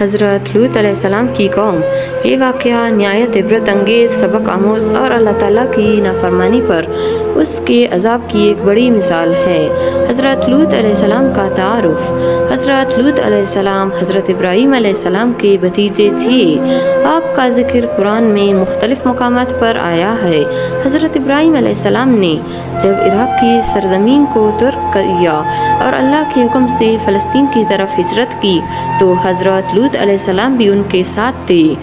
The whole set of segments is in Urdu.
حضرت لوط علیہ السلام کی قوم۔ یہ واقعہ نہایت عبرت انگیز، سبق آموز اور اللہ تعالیٰ کی نافرمانی پر اس کے عذاب کی ایک بڑی مثال ہے۔ حضرت لوط علیہ السلام کا تعارف۔ حضرت لوط علیہ السلام حضرت ابراہیم علیہ السلام کے بھتیجے تھے۔ آپ کا ذکر قرآن میں مختلف مقامات پر آیا ہے۔ حضرت ابراہیم علیہ السلام نے جب عراق کی سرزمین کو ترک کیا اور اللہ کے حکم سے فلسطین کی طرف ہجرت کی تو حضرت لوط علیہ السلام بھی ان کے ساتھ تھے۔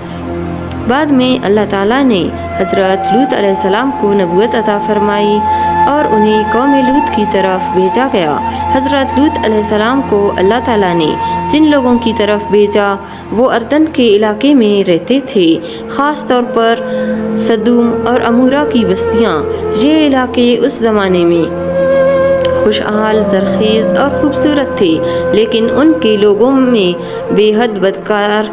بعد میں اللہ تعالیٰ نے حضرت لوط علیہ السلام کو نبوت عطا فرمائی اور انہیں قوم لوط کی طرف بھیجا گیا۔ حضرت لوط علیہ السلام کو اللہ تعالیٰ نے جن لوگوں کی طرف بھیجا وہ اردن کے علاقے میں رہتے تھے، خاص طور پر سدوم اور عمورہ کی بستیاں۔ یہ علاقے اس زمانے میں خوشحال، زرخیز اور خوبصورت تھے، لیکن ان کے لوگوں میں بے حد بدکار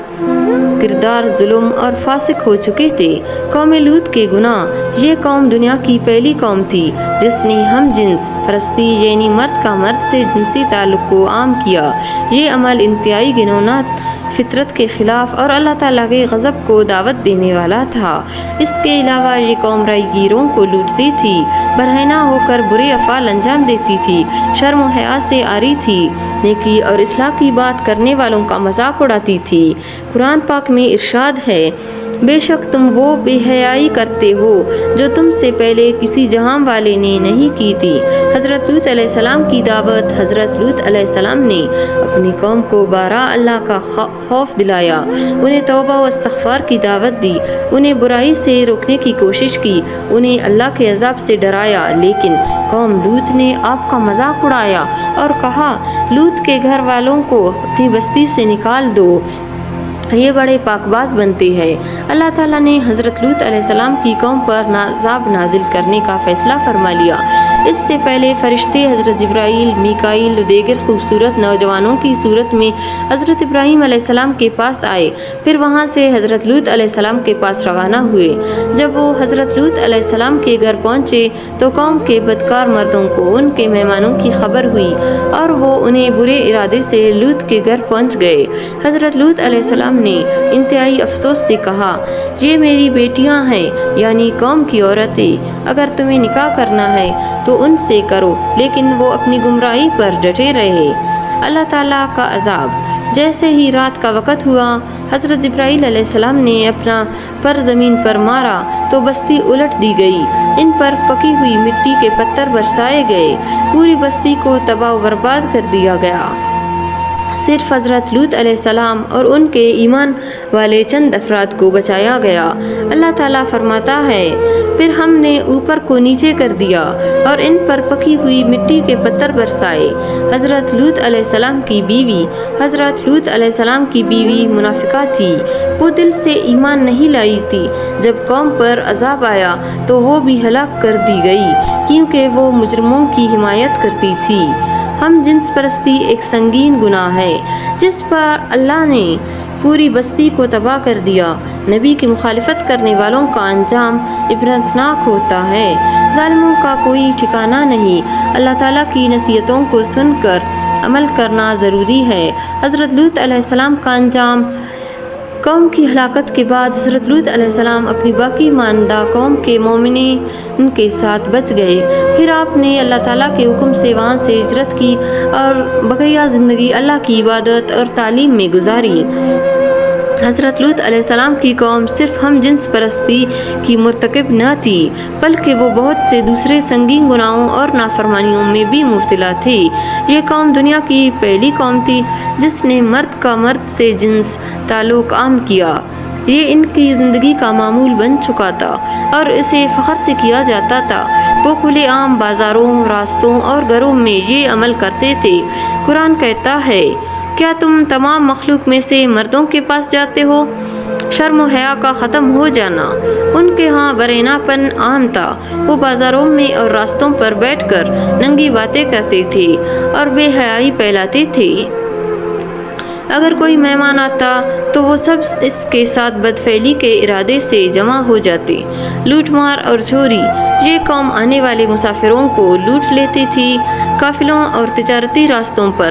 کردار، ظلم اور فاسق ہو چکے تھے۔ قوم لوط کے گناہ۔ یہ قوم دنیا کی پہلی قوم تھی جس نے ہم جنس پرستی یعنی مرد کا مرد سے جنسی تعلق کو عام کیا۔ یہ عمل انتہائی گھناؤنا، فطرت کے خلاف اور اللہ تعالیٰ کے غضب کو دعوت دینے والا تھا۔ اس کے علاوہ یہ قوم رائی گیروں کو لوٹتی تھی، برہنہ ہو کر برے افعال انجام دیتی تھی، شرم و حیا سے عاری تھی، نیکی اور اصلاح کی بات کرنے والوں کا مذاق اڑاتی تھی۔ قرآن پاک میں ارشاد ہے، بے شک تم وہ بے حیائی کرتے ہو جو تم سے پہلے کسی جہاں والے نے نہیں کی تھی۔ حضرت لوط علیہ السلام کی دعوت۔ حضرت لوط علیہ السلام نے اپنی قوم کو بارہ اللہ کا خوف دلایا، انہیں توبہ و استغفار کی دعوت دی، انہیں برائی سے روکنے کی کوشش کی، انہیں اللہ کے عذاب سے ڈرایا، لیکن قوم لوط نے آپ کا مذاق اڑایا اور کہا لوط کے گھر والوں کو اپنی بستی سے نکال دو، یہ بڑے پاک باز بنتے ہیں۔ اللہ تعالیٰ نے حضرت لوط علیہ السلام کی قوم پر عذاب نازل کرنے کا فیصلہ فرما لیا۔ اس سے پہلے فرشتے حضرت جبرائیل، میکائیل و دیگر خوبصورت نوجوانوں کی صورت میں حضرت ابراہیم علیہ السلام کے پاس آئے، پھر وہاں سے حضرت لوط علیہ السلام کے پاس روانہ ہوئے۔ جب وہ حضرت لوط علیہ السلام کے گھر پہنچے تو قوم کے بدکار مردوں کو ان کے مہمانوں کی خبر ہوئی اور وہ انہیں برے ارادے سے لوط کے گھر پہنچ گئے۔ حضرت لوط علیہ السلام نے انتہائی افسوس سے کہا، یہ میری بیٹیاں ہیں یعنی قوم کی عورتیں، اگر تمہیں نکاح کرنا ہے تو ان سے کرو، لیکن وہ اپنی گمراہی پر ڈٹے رہے۔ اللہ تعالیٰ کا عذاب۔ جیسے ہی رات کا وقت ہوا، حضرت جبرائیل علیہ السلام نے اپنا پر زمین پر مارا تو بستی الٹ دی گئی، ان پر پکی ہوئی مٹی کے پتھر برسائے گئے، پوری بستی کو تباہ و برباد کر دیا گیا۔ صرف حضرت لوط علیہ السلام اور ان کے ایمان والے چند افراد کو بچایا گیا۔ اللہ تعالیٰ فرماتا ہے، پھر ہم نے اوپر کو نیچے کر دیا اور ان پر پکی ہوئی مٹی کے پتھر برسائے۔ حضرت لوط علیہ السلام کی بیوی۔ حضرت لوط علیہ السلام کی بیوی منافقہ تھی، وہ دل سے ایمان نہیں لائی تھی۔ جب قوم پر عذاب آیا تو وہ بھی ہلاک کر دی گئی کیونکہ وہ مجرموں کی حمایت کرتی تھی۔ ہم جنس پرستی ایک سنگین گناہ ہے جس پر اللہ نے پوری بستی کو تباہ کر دیا۔ نبی کی مخالفت کرنے والوں کا انجام عبرتناک ہوتا ہے۔ ظالموں کا کوئی ٹھکانہ نہیں۔ اللہ تعالیٰ کی نصیحتوں کو سن کر عمل کرنا ضروری ہے۔ حضرت لوط علیہ السلام کا انجام۔ قوم کی ہلاکت کے بعد حضرت لوط علیہ السلام اپنی باقی ماندہ قوم کے مومنین کے ساتھ بچ گئے، پھر آپ نے اللہ تعالیٰ کے حکم سے وہاں سے ہجرت کی اور بقیہ زندگی اللہ کی عبادت اور تعلیم میں گزاری۔ حضرت لوط علیہ السلام کی قوم صرف ہم جنس پرستی کی مرتکب نہ تھی، بلکہ وہ بہت سے دوسرے سنگین گناہوں اور نافرمانیوں میں بھی مبتلا تھی۔ یہ قوم دنیا کی پہلی قوم تھی جس نے مرد کا مرد سے جنس تعلق عام کیا۔ یہ ان کی زندگی کا معمول بن چکا تھا اور اسے فخر سے کیا جاتا تھا۔ وہ کھلے عام بازاروں، راستوں اور گھروں میں یہ عمل کرتے تھے۔ قرآن کہتا ہے، کیا تم تمام مخلوق میں سے مردوں کے پاس جاتے ہو؟ شرم و حیا کا ختم ہو جانا۔ ان کے ہاں برہنہ پن عام تھا، وہ بازاروں میں اور راستوں پر بیٹھ کر ننگی باتیں کرتے تھے اور بے حیائی پھیلاتے تھے۔ اگر کوئی مہمان آتا تو وہ سب اس کے ساتھ بدفعلی کے ارادے سے جمع ہو جاتے۔ لوٹ مار اور چوری۔ یہ قوم آنے والے مسافروں کو لوٹ لیتی تھی۔ قافلوں اور تجارتی راستوں پر